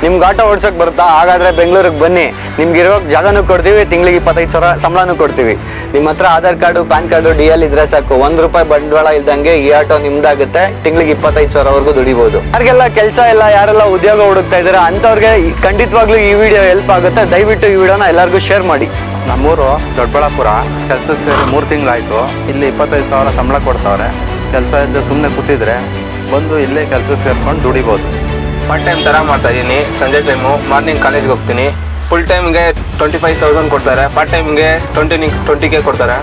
ನಿಮ್ಗೆ ಆಟೋ ಓಡ್ಸೋಕೆ ಬರುತ್ತಾ? ಹಾಗಾದರೆ ಬೆಂಗಳೂರಿಗೆ ಬನ್ನಿ, ನಿಮ್ಗೆ ಇರೋ ಜಾಗನೂ ಕೊಡ್ತೀವಿ, ತಿಂಗಳಿಗೆ 25,000 ಸಂಬಳನೂ ಕೊಡ್ತೀವಿ. ನಿಮ್ಮ ಹತ್ರ Aadhaar card, PAN card, DL ಇದ್ರೆ ಸಾಕು, ₹1 ಬಂಡವಾಳ ಇಲ್ದಂಗೆ ಈ ಆಟೋ ನಿಮ್ದಾಗುತ್ತೆ. ತಿಂಗಳಿಗೆ 25,000ವರೆಗೂ ದುಡಿಬಹುದು. ಯಾರಿಗೆಲ್ಲ ಕೆಲಸ ಇಲ್ಲ, ಯಾರೆಲ್ಲ ಉದ್ಯೋಗ ಹುಡುಕ್ತಾ ಇದ್ದಾರೆ ಅಂಥವ್ರಿಗೆ ಖಂಡಿತವಾಗ್ಲೂ ಈ ವಿಡಿಯೋ ಹೆಲ್ಪ್ ಆಗುತ್ತೆ. ದಯವಿಟ್ಟು ಈ ವಿಡಿಯೋನ ಎಲ್ಲರಿಗೂ ಶೇರ್ ಮಾಡಿ. ನಮ್ಮೂರು ದೊಡ್ಡಬಳ್ಳಾಪುರ. ಕೆಲಸಕ್ಕೆ ಸೇರಿ 3 ತಿಂಗಳಾಯಿತು. ಇಲ್ಲಿ 25,000 ಸಂಬಳ ಕೊಡ್ತಾವ್ರೆ. ಕೆಲಸ ಇದ್ದು ಸುಮ್ಮನೆ ಕೂತಿದ್ರೆ ಬಂದು ಇಲ್ಲೇ ಕೆಲಸಕ್ಕೆ ಸೇರ್ಕೊಂಡು ದುಡಿಬೋದು. ಪಾರ್ಟ್ ಟೈಮ್ ಥರ ಮಾಡ್ತಾ ಇದ್ದೀನಿ. ಸಂಜೆ ಟೈಮು ಮಾರ್ನಿಂಗ್ ಕಾಲೇಜ್ಗೆ ಹೋಗ್ತೀನಿ. ಫುಲ್ ಟೈಮ್ಗೆ 25,000 ಕೊಡ್ತಾರೆ. ಪಾರ್ಟ್ ಟೈಮ್ಗೆ 20K ಕೊಡ್ತಾರೆ.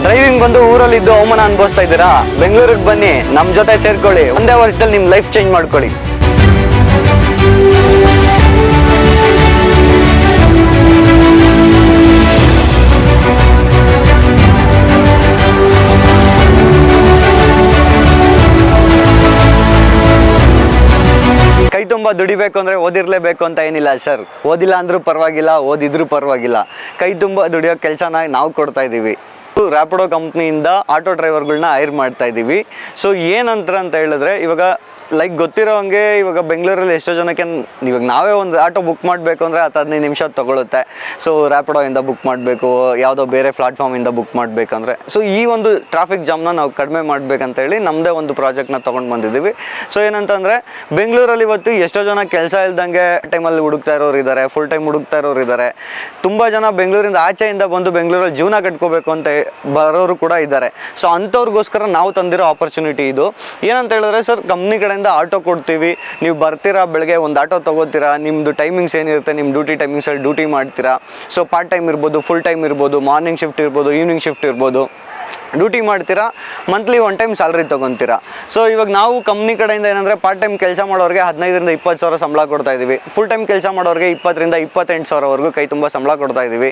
ಡ್ರೈವಿಂಗ್ ಬಂದು ಊರಲ್ಲಿದ್ದು ಅವಮಾನ ಅನುಭವಿಸ್ತಾ ಇದ್ದೀರಾ? ಬೆಂಗಳೂರಿಗೆ ಬನ್ನಿ, ನಮ್ಮ ಜೊತೆ ಸೇರ್ಕೊಳ್ಳಿ. ಒಂದೇ ವರ್ಷದಲ್ಲಿ ನಿಮ್ಮ ಲೈಫ್ ಚೇಂಜ್ ಮಾಡ್ಕೊಳ್ಳಿ. ಕೈ ತುಂಬ ದುಡಿಬೇಕು ಅಂದರೆ ಓದಿರಲೇಬೇಕು ಅಂತ ಏನಿಲ್ಲ ಸರ್. ಓದಿಲ್ಲ ಅಂದ್ರೂ ಪರವಾಗಿಲ್ಲ, ಓದಿದ್ರೂ ಪರವಾಗಿಲ್ಲ. ಕೈ ತುಂಬ ದುಡಿಯೋ ಕೆಲಸನ ನಾವು ಕೊಡ್ತಾ ಇದ್ದೀವಿ. ರ್ಯಾಪಿಡೋ ಕಂಪ್ನಿಯಿಂದ ಆಟೋ ಡ್ರೈವರ್ಗಳನ್ನ ಹೈರ್ ಮಾಡ್ತಾ ಇದ್ದೀವಿ. ಸೊ ಏನಂತ ಹೇಳಿದ್ರೆ, ಇವಾಗ ಲೈಕ್ ಗೊತ್ತಿರೋ ಹಂಗೆ ಇವಾಗ ಬೆಂಗಳೂರಲ್ಲಿ ಎಷ್ಟೋ ಜನಕ್ಕೆ ಇವಾಗ ನಾವೇ ಒಂದು ಆಟೋ ಬುಕ್ ಮಾಡಬೇಕು ಅಂದರೆ 10-15 ನಿಮಿಷ ತೊಗೊಳುತ್ತೆ. ಸೊ ರ್ಯಾಪಿಡೋಯಿಂದ ಬುಕ್ ಮಾಡಬೇಕು, ಯಾವುದೋ ಬೇರೆ ಪ್ಲಾಟ್ಫಾರ್ಮಿಂದ ಬುಕ್ ಮಾಡಬೇಕಂದ್ರೆ. ಸೊ ಈ ಒಂದು ಟ್ರಾಫಿಕ್ ಜಾಮ್ನ ನಾವು ಕಡಿಮೆ ಮಾಡಬೇಕಂತೇಳಿ ನಮ್ಮದೇ ಒಂದು ಪ್ರಾಜೆಕ್ಟ್ನ ತೊಗೊಂಡು ಬಂದಿದ್ದೀವಿ. ಸೊ ಏನಂತಂದರೆ, ಬೆಂಗಳೂರಲ್ಲಿ ಇವತ್ತು ಎಷ್ಟೋ ಜನ ಕೆಲಸ ಇಲ್ದಂಗೆ ಟೈಮಲ್ಲಿ ಹುಡುಕ್ತಾ ಇರೋರು ಇದ್ದಾರೆ, ಫುಲ್ ಟೈಮ್ ಹುಡುಕ್ತಾ ಇರೋರು ಇದ್ದಾರೆ. ತುಂಬ ಜನ ಬೆಂಗಳೂರಿಂದ ಆಚೆಯಿಂದ ಬಂದು ಬೆಂಗಳೂರಲ್ಲಿ ಜೀವನ ಕಟ್ಕೋಬೇಕು ಅಂತ ಬರೋರು ಕೂಡ ಇದ್ದಾರೆ. ಸೊ ಅಂಥವ್ರಿಗೋಸ್ಕರ ನಾವು ತಂದಿರೋ ಆಪರ್ಚುನಿಟಿ ಇದು. ಏನಂತ ಹೇಳಿದ್ರೆ ಸರ್, ಕಂಪ್ನಿ ಕಡೆಯಿಂದ ಆಟೋ ಕೊಡ್ತೀವಿ. ನೀವು ಬರ್ತೀರಾ, ಬೆಳಗ್ಗೆ ಒಂದು ಆಟೋ ತೊಗೋತೀರಾ, ನಿಮ್ಮದು ಟೈಮಿಂಗ್ಸ್ ಏನಿರುತ್ತೆ, ನಿಮ್ಮ ಡ್ಯೂಟಿ ಟೈಮಿಂಗ್ಸಲ್ಲಿ ಡ್ಯೂಟಿ ಮಾಡ್ತೀರಾ. ಸೊ ಪಾರ್ಟ್ ಟೈಮ್ ಇರ್ಬೋದು, ಫುಲ್ ಟೈಮ್ ಇರ್ಬೋದು, ಮಾರ್ನಿಂಗ್ ಶಿಫ್ಟ್ ಇರ್ಬೋದು, ಈವ್ನಿಂಗ್ ಶಿಫ್ಟ್ ಇರ್ಬೋದು, ಡ್ಯೂಟಿ ಮಾಡ್ತೀರಾ. ಮಂತ್ಲಿ 1 ಟೈಮ್ ಸ್ಯಾಲ್ರಿ ತೊಗೊತೀರಾ. ಸೊ ಇವಾಗ ನಾವು ಕಂಪ್ನಿ ಕಡೆಯಿಂದ ಏನಂದರೆ, ಪಾರ್ಟ್ ಟೈಮ್ ಕೆಲಸ ಮಾಡೋರಿಗೆ 15,000 - 20,000 ಸಂಬಳ ಕೊಡ್ತಾ ಇದ್ದೀವಿ. ಫುಲ್ ಟೈಮ್ ಕೆಲಸ ಮಾಡೋರಿಗೆ 20,000 - 28,000ವರೆಗೂ ಕೈ ತುಂಬ ಸಂಬಳ ಕೊಡ್ತಾ ಇದ್ದೀವಿ.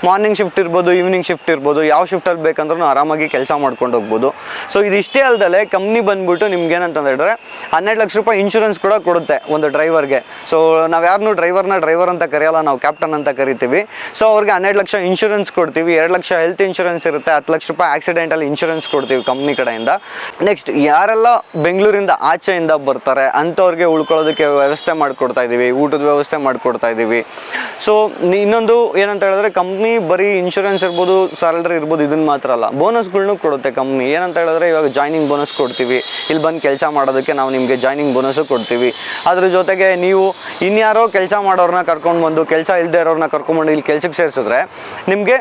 ಮಾರ್ನಿಂಗ್ ಶಿಫ್ಟ್ ಇರ್ಬೋದು, ಈವ್ನಿಂಗ್ ಶಿಫ್ಟ್ ಇರ್ಬೋದು, ಯಾವ ಶಿಫ್ಟಲ್ಲಿ ಬೇಕಂದ್ರೂ ಆರಾಮಾಗಿ ಕೆಲಸ ಮಾಡ್ಕೊಂಡು ಹೋಗ್ಬೋದು. ಸೊ ಇದಿಷ್ಟೇ ಅಲ್ಲದೆ ಕಂಪ್ನಿ ಬಂದುಬಿಟ್ಟು ನಿಮ್ಗೆ ಏನಂತ ಹೇಳಿದ್ರೆ, 12 ಲಕ್ಷ ರೂಪಾಯಿ ಇನ್ಶೂರೆನ್ಸ್ ಕೂಡ ಕೊಡುತ್ತೆ ಒಂದು ಡ್ರೈವರ್ಗೆ. ಸೊ ನಾವು ಯಾರನ್ನೂ ಡ್ರೈವರ್ ಅಂತ ಕರೆಯಲ್ಲ, ನಾವು ಕ್ಯಾಪ್ಟನ್ ಅಂತ ಕರಿತೀವಿ. ಸೊ ಅವ್ರಿಗೆ 12 ಲಕ್ಷ ಇನ್ಶೂರೆನ್ಸ್ ಕೊಡ್ತೀವಿ. 2 ಲಕ್ಷ ಹೆಲ್ತ್ ಇನ್ಶೂರೆನ್ಸ್ ಇರುತ್ತೆ. 10 ಲಕ್ಷ ರೂಪಾಯಿ ಆಕ್ಸಿಡೆಂಟಲ್ಲಿ ಇನ್ಶೂರೆನ್ಸ್ ಕೊಡ್ತೀವಿ ಕಂಪ್ನಿ ಕಡೆಯಿಂದ. ನೆಕ್ಸ್ಟ್, ಯಾರೆಲ್ಲ ಬೆಂಗಳೂರಿಂದ ಆಚೆಯಿಂದ ಬರ್ತಾರೆ ಅಂಥವ್ರಿಗೆ ಉಳ್ಕೊಳ್ಳೋದಕ್ಕೆ ವ್ಯವಸ್ಥೆ ಮಾಡಿಕೊಡ್ತಾ ಇದ್ದೀವಿ, ಊಟದ ವ್ಯವಸ್ಥೆ ಮಾಡಿಕೊಡ್ತಾ ಇದ್ದೀವಿ. ಸೊ ಇನ್ನೊಂದು ಏನಂತ ಹೇಳಿದ್ರೆ, ಕಂಪ್ನಿ ಬರೀ ಇನ್ಶೂರೆನ್ಸ್ ಇರ್ಬೋದು, ಸ್ಯಾಲರಿ ಇರ್ಬೋದು, ಇದನ್ನು ಮಾತ್ರ ಅಲ್ಲ, ಬೋನಸ್ಗಳ್ನೂ ಕೊಡುತ್ತೆ ಕಂಪ್ನಿ. ಏನಂತ ಹೇಳಿದ್ರೆ, ಇವಾಗ ಜಾಯ್ನಿಂಗ್ ಬೋನಸ್ ಕೊಡ್ತೀವಿ. ಇಲ್ಲಿ ಬಂದು ಕೆಲಸ ಮಾಡೋದಕ್ಕೆ ನಾವು ನಿಮಗೆ ಜಾಯ್ನಿಂಗ್ ಬೋನಸ್ಸು ಕೊಡ್ತೀವಿ. ಅದ್ರ ಜೊತೆಗೆ ನೀವು ಇನ್ಯಾರೋ ಕೆಲಸ ಮಾಡೋರನ್ನ ಕರ್ಕೊಂಡು ಬಂದು, ಕೆಲಸ ಇಲ್ಲದೆ ಇರೋರನ್ನ ಕರ್ಕೊಂಡ್ಬಂದು ಇಲ್ಲಿ ಕೆಲಸಕ್ಕೆ ಸೇರಿಸಿದ್ರೆ ನಿಮಗೆ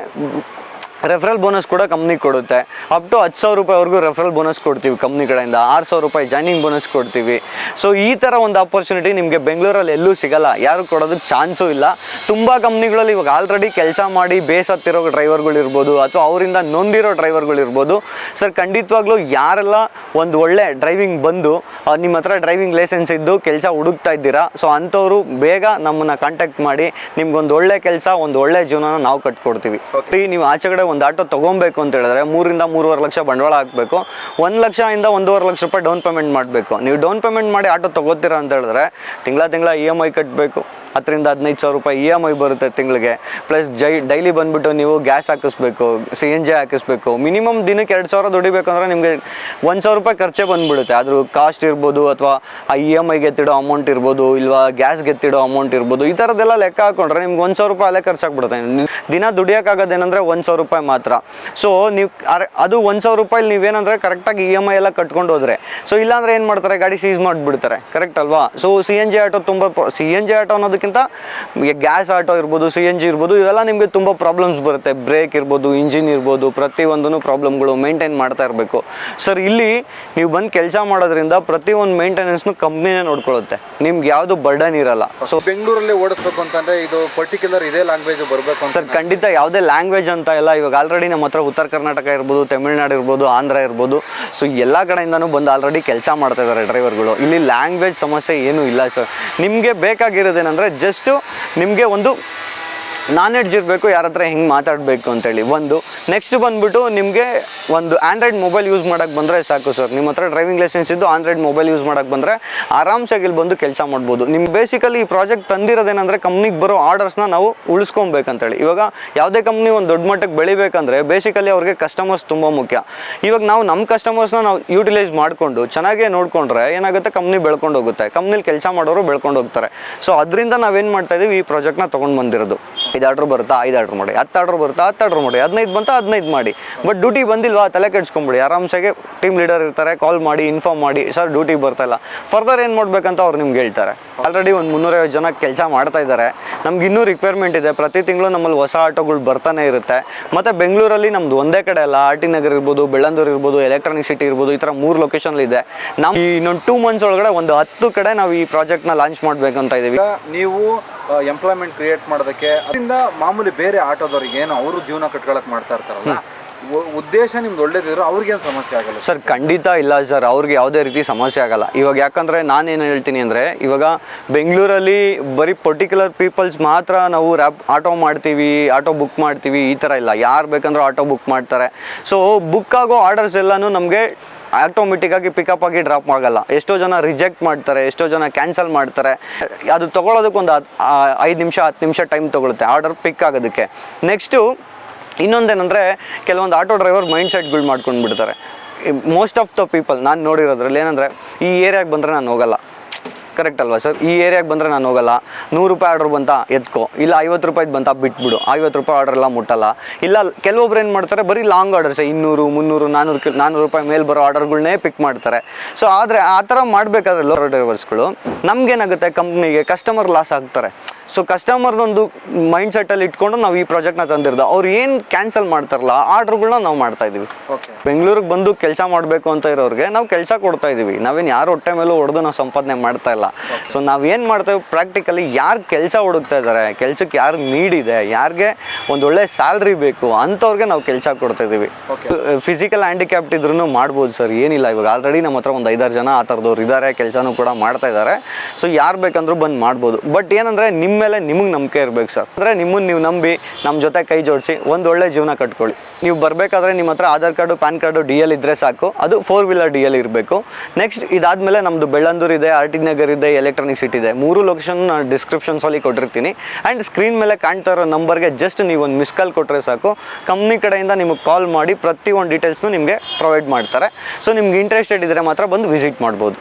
ರೆಫರಲ್ ಬೋನಸ್ ಕೂಡ ಕಂಪ್ನಿ ಕೊಡುತ್ತೆ. ಅಪ್ ಟು 10,000 ರೂಪಾಯಿವರೆಗೂ ರೆಫರಲ್ ಬೋನಸ್ ಕೊಡ್ತೀವಿ ಕಂಪ್ನಿ ಕಡೆಯಿಂದ. 6,000 ರೂಪಾಯಿ ಜಾಯ್ನಿಂಗ್ ಬೋನಸ್ ಕೊಡ್ತೀವಿ. ಸೊ ಈ ಥರ ಒಂದು ಆಪರ್ಚುನಿಟಿ ನಿಮಗೆ ಬೆಂಗಳೂರಲ್ಲಿ ಎಲ್ಲೂ ಸಿಗಲ್ಲ, ಯಾರು ಕೊಡೋದಕ್ಕೆ ಚಾನ್ಸು ಇಲ್ಲ. ತುಂಬ ಕಂಪ್ನಿಗಳಲ್ಲಿ ಇವಾಗ ಆಲ್ರೆಡಿ ಕೆಲಸ ಮಾಡಿ ಬೇಸತ್ತಿರೋ ಡ್ರೈವರ್ಗಳಿರ್ಬೋದು, ಅಥವಾ ಅವರಿಂದ ನೊಂದಿರೋ ಡ್ರೈವರ್ಗಳಿರ್ಬೋದು. ಸರ್ ಖಂಡಿತವಾಗ್ಲೂ ಯಾರೆಲ್ಲ ಒಂದು ಒಳ್ಳೆ ಡ್ರೈವಿಂಗ್ ಬಂದು ನಿಮ್ಮ ಹತ್ರ ಡ್ರೈವಿಂಗ್ ಲೈಸೆನ್ಸ್ ಇದ್ದು ಕೆಲಸ ಹುಡುಕ್ತಾ ಇದ್ದೀರಾ, ಸೊ ಅಂಥವ್ರು ಬೇಗ ನಮ್ಮನ್ನು ಕಾಂಟ್ಯಾಕ್ಟ್ ಮಾಡಿ. ನಿಮ್ಗೊಂದು ಒಳ್ಳೆ ಕೆಲಸ, ಒಂದು ಒಳ್ಳೆ ಜೀವನನ ನಾವು ಕಟ್ಕೊಡ್ತೀವಿ. ನೀವು ಆಚೆಗಡೆ ಒಂದು ಆಟೋ ತೊಗೊಬೇಕು ಅಂತ ಹೇಳಿದ್ರೆ 3-3.5 ಲಕ್ಷ ಬಂಡವಾಳ ಹಾಕಬೇಕು. 1 ಲಕ್ಷದಿಂದ 1.5 ಲಕ್ಷ ರೂಪಾಯಿ ಡೌನ್ ಪೇಮೆಂಟ್ ಮಾಡಬೇಕು. ನೀವು ಡೌನ್ ಪೇಮೆಂಟ್ ಮಾಡಿ ಆಟೋ ತೊಗೋತೀರಾ ಅಂತ ಹೇಳಿದ್ರೆ ತಿಂಗಳ EMI ಕಟ್ಟಬೇಕು. 10,000-15,000 ರೂಪಾಯಿ EMI ಬರುತ್ತೆ ತಿಂಗಳಿಗೆ. ಪ್ಲಸ್ ಡೈಲಿ ಬಂದುಬಿಟ್ಟು ನೀವು ಗ್ಯಾಸ್ ಹಾಕಿಸ್ಬೇಕು, CNG ಹಾಕಿಸ್ಬೇಕು. ಮಿನಿಮಮ್ ದಿನಕ್ಕೆ 2,000 ದುಡಿಬೇಕಂದ್ರೆ ನಿಮಗೆ 1,000 ರೂಪಾಯಿ ಖರ್ಚೇ ಬಂದುಬಿಡುತ್ತೆ. ಅದ್ರ ಕಾಸ್ಟ್ ಇರ್ಬೋದು, ಅಥವಾ ಆ EMIಗೆ ಎತ್ತಿಡೋ ಅಮೌಂಟ್ ಇರ್ಬೋದು, ಇಲ್ವಾ ಗ್ಯಾಸ್ಗೆ ಎತ್ತಿಡೋ ಅಮೌಂಟ್ ಇರ್ಬೋದು. ಈ ಥರದ್ದೆಲ್ಲ ಲೆಕ್ಕ ಹಾಕೊಂಡ್ರೆ ನಿಮ್ಗೆ 1,000 ರೂಪಾಯಿ ಅಲ್ಲೇ ಖರ್ಚಾಗ್ಬಿಡುತ್ತೆ. ದಿನ ದುಡಿಯೋಕ್ಕಾಗೋದೇನೆಂದರೆ 1,000 ರೂಪಾಯಿ ಮಾತ್ರ. ಸೊ ನೀವು ಅದು 1,000 ರೂಪಾಯಿ ನೀವೇನಂದರೆ ಕರೆಕ್ಟಾಗಿ EMI ಎಲ್ಲ ಕಟ್ಕೊಂಡು ಹೋದರೆ, ಸೊ ಇಲ್ಲಾಂದರೆ ಏನು ಮಾಡ್ತಾರೆ, ಗಾಡಿ ಸೀಸ್ ಮಾಡಿಬಿಡ್ತಾರೆ. ಕರೆಕ್ಟ್ ಅಲ್ವಾ? ಸೊ CNG ಆಟೋ ತುಂಬ CNG ಆಟೋ ಅನ್ನೋದಕ್ಕಿಂತ ಗ್ಯಾಸ್ ಆಟೋ ಇರ್ಬೋದು, CNG ಇರ್ಬೋದು, ಇವೆಲ್ಲ ನಿಮಗೆ ತುಂಬ ಪ್ರಾಬ್ಲಮ್ಸ್ ಬರುತ್ತೆ. ಬ್ರೇಕ್ ಇರ್ಬೋದು, ಇಂಜಿನ್ ಇರ್ಬೋದು, ಪ್ರತಿಯೊಂದೂ ಪ್ರಾಬ್ಲಮ್ಗಳು ಮೇಂಟೈನ್ ಮಾಡ್ತಾ ಇರಬೇಕು. ಸರ್ ಇಲ್ಲಿ ನೀವು ಬಂದು ಕೆಲಸ ಮಾಡೋದ್ರಿಂದ ಪ್ರತಿಯೊಂದು ಮೇಂಟೆನೆನ್ಸ್ನು ಕಂಪ್ನಿನೇ ನೋಡ್ಕೊಳ್ಳುತ್ತೆ, ನಿಮ್ಗೆ ಯಾವುದು ಬರ್ಡನ್ ಇರಲ್ಲ. ಸೊ ಬೆಂಗಳೂರಲ್ಲಿ ಓಡಿಸ್ಬೇಕು ಅಂತಂದರೆ ಇದು ಪರ್ಟಿಕ್ಯುಲರ್ ಇದೇ ಲ್ಯಾಂಗ್ವೇಜ್ ಬರಬೇಕು ಸರ್? ಖಂಡಿತ ಯಾವುದೇ ಲ್ಯಾಂಗ್ವೇಜ್ ಅಂತ ಇಲ್ಲ. ಇವಾಗ ಆಲ್ರೆಡಿ ನಮ್ಮ ಹತ್ರ ಉತ್ತರ ಕರ್ನಾಟಕ ಇರ್ಬೋದು, ತಮಿಳ್ನಾಡು ಇರ್ಬೋದು, ಆಂಧ್ರ ಇರ್ಬೋದು, ಸೊ ಎಲ್ಲ ಕಡೆಯಿಂದನೂ ಬಂದು ಆಲ್ರೆಡಿ ಕೆಲಸ ಮಾಡ್ತಾ ಇದ್ದಾರೆ ಡ್ರೈವರ್ಗಳು. ಇಲ್ಲಿ ಲ್ಯಾಂಗ್ವೇಜ್ ಸಮಸ್ಯೆ ಏನೂ ಇಲ್ಲ ಸರ್. ನಿಮಗೆ ಬೇಕಾಗಿರೋದೇನೆಂದರೆ ಜಸ್ಟು ನಿಮಗೆ ಒಂದು ನಾಲೆಡ್ಜ್ ಇರಬೇಕು, ಯಾರ ಹತ್ರ ಹೆಂಗೆ ಮಾತಾಡಬೇಕು ಅಂತೇಳಿ ಒಂದು. ನೆಕ್ಸ್ಟ್ ಬಂದುಬಿಟ್ಟು ನಿಮಗೆ ಒಂದು ಆಂಡ್ರಾಯ್ಡ್ ಮೊಬೈಲ್ ಯೂಸ್ ಮಾಡೋಕ್ಕೆ ಬಂದರೆ ಸಾಕು ಸರ್. ನಿಮ್ಮ ಹತ್ರ ಡ್ರೈವಿಂಗ್ ಲೈಸೆನ್ಸ್ ಇದ್ದು ಆಂಡ್ರಾಯ್ಡ್ ಮೊಬೈಲ್ ಯೂಸ್ ಮಾಡೋಕ್ಕೆ ಬಂದರೆ ಆರಾಮ್ಸಾಗಿ ಇಲ್ಲಿ ಬಂದು ಕೆಲಸ ಮಾಡ್ಬೋದು. ನಿಮ್ಗೆ ಬೇಸಿಕಲಿ ಈ ಪ್ರಾಜೆಕ್ಟ್ ತಂದಿರೋದೇನೆಂದರೆ ಕಂಪ್ನಿಗೆ ಬರೋ ಆರ್ಡರ್ಸ್ನ ನಾವು ಉಳಿಸ್ಕೊಬೇಕಂತೇಳಿ. ಇವಾಗ ಯಾವುದೇ ಕಂಪ್ನಿ ಒಂದು ದೊಡ್ಡ ಮಟ್ಟಕ್ಕೆ ಬೆಳಿಬೇಕಂದ್ರೆ ಬೇಸಿಕಲಿ ಅವ್ರಿಗೆ ಕಸ್ಟಮರ್ಸ್ ತುಂಬ ಮುಖ್ಯ. ಇವಾಗ ನಾವು ನಮ್ಮ ಕಸ್ಟಮರ್ಸ್ನ ನಾವು ಯೂಟಿಲೈಸ್ ಮಾಡಿಕೊಂಡು ಚೆನ್ನಾಗೇ ನೋಡಿಕೊಂಡ್ರೆ ಏನಾಗುತ್ತೆ, ಕಂಪ್ನಿ ಬೆಳ್ಕೊಂಡು ಹೋಗುತ್ತೆ, ಕಂಪ್ನಿಲಿ ಕೆಲಸ ಮಾಡೋರು ಬೆಳ್ಕೊಂಡು ಹೋಗ್ತಾರೆ. ಸೊ ಅದರಿಂದ ನಾವೇನು ಮಾಡ್ತಾ ಇದೀವಿ, ಈ ಪ್ರಾಜೆಕ್ಟ್ನ ತೊಗೊಂಡು ಬಂದಿರೋದು. 5 ಆರ್ಡ್ರ್ ಬರುತ್ತಾ 5 ಆರ್ಡ್ರ್ ಮಾಡಿ, 10 ಆರ್ಡ್ರ್ ಬರುತ್ತಾ 10 ಆರ್ಡ್ರ್ ಮಾಡಿ, 15 ಬಂತಾ 15 ಮಾಡಿ. ಬಟ್ ಡ್ಯೂಟಿ ಬಂದಿಲ್ವಾ ತಲೆ ಕೆಡ್ಸ್ಕೊಂಬಿಡಿ, ಆರಾಮ್ಸಾಗೆ ಟೀಮ್ ಲೀಡರ್ ಇರ್ತಾರೆ, ಕಾಲ್ ಮಾಡಿ ಇನ್ಫಾರ್ಮ್ ಮಾಡಿ, ಸರ್ ಡ್ಯೂಟಿ ಬರ್ತಾಯಿಲ್ಲ, ಫರ್ದರ್ ಏನು ಮಾಡಬೇಕಂತ ಅವ್ರು ನಿಮ್ಗೆ ಹೇಳ್ತಾರೆ. ಆಲ್ರೆಡಿ ಒಂದು 350 ಜನ ಕೆಲಸ ಮಾಡ್ತಾ ಇದ್ದಾರೆ. ನಮ್ಗೆ ಇನ್ನೂ ರಿಕ್ವೈರ್ಮೆಂಟ್ ಇದೆ. ಪ್ರತಿ ತಿಂಗಳು ನಮ್ಮಲ್ಲಿ ಹೊಸ ಆಟೋಗಳು ಬರ್ತಾನೆ ಇರುತ್ತೆ. ಮತ್ತು ಬೆಂಗಳೂರಲ್ಲಿ ನಮ್ದು ಒಂದೇ ಕಡೆ ಅಲ್ಲ, RT ನಗರ್ ಇರ್ಬೋದು, ಬೆಳ್ಳಂದೂರು ಇರ್ಬೋದು, ಎಲೆಕ್ಟ್ರಾನಿಕ್ ಸಿಟಿ ಇರ್ಬೋದು, ಈ ಥರ 3 ಲೊಕೇಶನ್ಲಿದೆ. ನಾವು ಇನ್ನೊಂದು 2 ಮಂತ್ಸ್ ಒಳಗಡೆ ಒಂದು 10 ಕಡೆ ನಾವು ಈ ಪ್ರಾಜೆಕ್ಟ್ನ ಲಾಂಚ್ ಮಾಡಬೇಕಂತ ಇದ್ದೀವಿ. ನೀವು ಎಂಪ್ಲಾಯ್ಮೆಂಟ್ ಕ್ರಿಯೇಟ್ ಮಾಡೋದಕ್ಕೆ ಅದರಿಂದ ಮಾಮೂಲಿ ಬೇರೆ ಆಟೋದವ್ರಿಗೆ ಏನು ಅವರು ಜೀವನ ಕಟ್ಕೊಳಕ್ಕೆ ಮಾಡ್ತಾ ಇರ್ತಾರಲ್ಲ, ಉದ್ದೇಶ ನಿಮ್ದು ಒಳ್ಳೇದಿದ್ರು ಅವ್ರಿಗೇನು ಸಮಸ್ಯೆ ಆಗಲ್ಲ ಸರ್? ಖಂಡಿತ ಇಲ್ಲ ಸರ್, ಅವ್ರಿಗೆ ಯಾವುದೇ ರೀತಿ ಸಮಸ್ಯೆ ಆಗಲ್ಲ. ಇವಾಗ ಯಾಕಂದರೆ ನಾನೇನು ಹೇಳ್ತೀನಿ ಅಂದರೆ, ಇವಾಗ ಬೆಂಗಳೂರಲ್ಲಿ ಬರೀ ಪರ್ಟಿಕ್ಯುಲರ್ ಪೀಪಲ್ಸ್ ಮಾತ್ರ ನಾವು ಆಟೋ ಮಾಡ್ತೀವಿ, ಆಟೋ ಬುಕ್ ಮಾಡ್ತೀವಿ, ಈ ಥರ ಇಲ್ಲ. ಯಾರು ಬೇಕಂದ್ರೆ ಆಟೋ ಬುಕ್ ಮಾಡ್ತಾರೆ. ಸೊ ಬುಕ್ ಆಗೋ ಆರ್ಡರ್ಸ್ ಎಲ್ಲನೂ ನಮಗೆ ಆಟೋಮೆಟಿಕ್ಕಾಗಿ ಪಿಕಪ್ ಆಗಿ ಡ್ರಾಪ್ ಆಗಲ್ಲ. ಎಷ್ಟೋ ಜನ ರಿಜೆಕ್ಟ್ ಮಾಡ್ತಾರೆ, ಎಷ್ಟೋ ಜನ ಕ್ಯಾನ್ಸಲ್ ಮಾಡ್ತಾರೆ. ಅದು ತೊಗೊಳೋದಕ್ಕೆ ಒಂದು 5 ನಿಮಿಷ 10 ನಿಮಿಷ ಟೈಮ್ ತೊಗೊಳುತ್ತೆ ಆರ್ಡರ್ ಪಿಕ್ ಆಗೋದಕ್ಕೆ. ನೆಕ್ಸ್ಟು ಇನ್ನೊಂದೇನೆಂದರೆ, ಕೆಲವೊಂದು ಆಟೋ ಡ್ರೈವರ್ ಮೈಂಡ್ ಸೆಟ್ಗಳು ಮಾಡ್ಕೊಂಡು ಬಿಡ್ತಾರೆ. ಮೋಸ್ಟ್ ಆಫ್ ದ ಪೀಪಲ್ ನಾನು ನೋಡಿರೋದ್ರಲ್ಲಿ ಏನಂದರೆ, ಈ ಏರಿಯಾಗೆ ಬಂದರೆ ನಾನು ಹೋಗಲ್ಲ. ಕರೆಕ್ಟ್ ಅಲ್ವಾ ಸರ್? ಈ ಏರಿಯಾಗೆ ಬಂದರೆ ನಾನು ಹೋಗಲ್ಲ. 100 ರೂಪಾಯಿ ಆರ್ಡ್ರ್ ಬಂತಾ ಎತ್ಕೋ, ಇಲ್ಲ 50 ರೂಪಾಯಿದು ಬಂತಾ ಬಿಟ್ಬಿಡು, 50 ರೂಪಾಯಿ ಆರ್ಡರ್ ಎಲ್ಲ ಮುಟ್ಟಲ್ಲ. ಇಲ್ಲ ಕೆಲವೊಬ್ರು ಏನು ಮಾಡ್ತಾರೆ, ಬರೀ ಲಾಂಗ್ ಆರ್ಡರ್ಸ್ 200, 300, 400 ರೂಪಾಯಿ ಮೇಲೆ ಬರೋ ಆರ್ಡರ್ಗಳನ್ನೇ ಪಿಕ್ ಮಾಡ್ತಾರೆ. ಸೊ ಆದರೆ ಆ ಥರ ಮಾಡಬೇಕಾದ್ರೆ ಲೋಕಲ್ ಡ್ರೈವರ್ಸ್ಗಳು ನಮಗೇನಾಗುತ್ತೆ, ಕಂಪ್ನಿಗೆ ಕಸ್ಟಮರ್ ಲಾಸ್ ಆಗ್ತಾರೆ. ಸೊ ಕಸ್ಟಮರ್ದೊಂದು ಮೈಂಡ್ ಸೆಟ್ಟಲ್ಲಿ ಇಟ್ಕೊಂಡು ನಾವು ಈ ಪ್ರಾಜೆಕ್ಟ್ನ ತಂದಿರೋದು. ಅವ್ರು ಏನು ಕ್ಯಾನ್ಸಲ್ ಮಾಡ್ತಾರಲ್ಲ ಆರ್ಡ್ರುಗಳನ್ನ ನಾವು ಮಾಡ್ತಾ ಇದ್ದೀವಿ. ಬೆಂಗಳೂರಿಗೆ ಬಂದು ಕೆಲಸ ಮಾಡಬೇಕು ಅಂತ ಇರೋರಿಗೆ ನಾವು ಕೆಲಸ ಕೊಡ್ತಾ ಇದ್ದೀವಿ. ನಾವೇನು ಯಾರು ಹೊಟ್ಟೆ ಮೇಲೂ ಹೊಡೆದು ನಾವು ಸಂಪಾದನೆ ಮಾಡ್ತಾ ಇಲ್ಲ. ಸೊ ನಾವೇನು ಮಾಡ್ತೇವೆ, ಪ್ರಾಕ್ಟಿಕಲಿ ಯಾರು ಕೆಲಸ ಹುಡುಕ್ತಾ ಇದ್ದಾರೆ, ಕೆಲಸಕ್ಕೆ ಯಾರು ನೀಡಿದೆ, ಯಾರಿಗೆ ಒಂದೊಳ್ಳೆ ಸ್ಯಾಲ್ರಿ ಬೇಕು ಅಂಥವ್ರಿಗೆ ನಾವು ಕೆಲಸ ಕೊಡ್ತಾ ಇದ್ದೀವಿ. ಫಿಸಿಕಲ್ ಹ್ಯಾಂಡಿಕ್ಯಾಪ್ಟ್ ಇದ್ರೂ ಮಾಡ್ಬೋದು ಸರ್, ಏನಿಲ್ಲ. ಇವಾಗ ಆಲ್ರೆಡಿ ನಮ್ಮ ಹತ್ರ ಒಂದು 5-6 ಜನ ಆ ಥರದವ್ರು ಇದ್ದಾರೆ, ಕೆಲಸನೂ ಕೂಡ ಮಾಡ್ತಾ ಇದ್ದಾರೆ. ಸೊ ಯಾರು ಬೇಕಂದ್ರೂ ಬಂದು ಮಾಡ್ಬೋದು. ಬಟ್ ಏನಂದರೆ ನಿಮ್ಮ ಮೇಲೆ ನಿಮಗೆ ನಂಬಿಕೆ ಇರಬೇಕು ಸರ್. ಅಂದರೆ ನಿಮ್ಮನ್ನು ನೀವು ನಂಬಿ ನಮ್ಮ ಜೊತೆ ಕೈ ಜೋಡಿಸಿ ಒಂದು ಒಳ್ಳೆ ಜೀವನ ಕಟ್ಕೊಳ್ಳಿ. ನೀವು ಬರಬೇಕಾದ್ರೆ ನಿಮ್ಮ ಹತ್ರ Aadhaar card, PAN card, DL ಇದ್ದರೆ ಸಾಕು. ಅದು 4 ವೀಲರ್ DL ಇರಬೇಕು. ನೆಕ್ಸ್ಟ್ ಇದಾದಮೇಲೆ ನಮ್ಮದು ಬೆಳ್ಳಂದೂರು ಇದೆ, RT ನಗರ್ ಇದೆ, ಎಲೆಕ್ಟ್ರಾನಿಕ್ ಸಿಟಿ ಇದೆ. 3 ಲೊಕೇಶನ್ ನಾನು ಡಿಸ್ಕ್ರಿಪ್ಷನ್ಸಲ್ಲಿ ಕೊಟ್ಟಿರ್ತೀನಿ. ಆ್ಯಂಡ್ ಸ್ಕ್ರೀನ್ ಮೇಲೆ ಕಾಣ್ತಾ ಇರೋ ನಂಬರ್ಗೆ ಜಸ್ಟ್ ನೀವು ಒಂದು ಮಿಸ್ ಕಾಲ್ ಕೊಟ್ಟರೆ ಸಾಕು. ಕಂಪ್ನಿ ಕಡೆಯಿಂದ ನಿಮಗೆ ಕಾಲ್ ಮಾಡಿ ಪ್ರತಿಯೊಂದು ಡೀಟೇಲ್ಸ್ನು ನಿಮಗೆ ಪ್ರೊವೈಡ್ ಮಾಡ್ತಾರೆ. ಸೊ ನಿಮ್ಗೆ ಇಂಟ್ರೆಸ್ಟೆಡ್ ಇದ್ದರೆ ಮಾತ್ರ ಬಂದು ವಿಸಿಟ್ ಮಾಡ್ಬೋದು.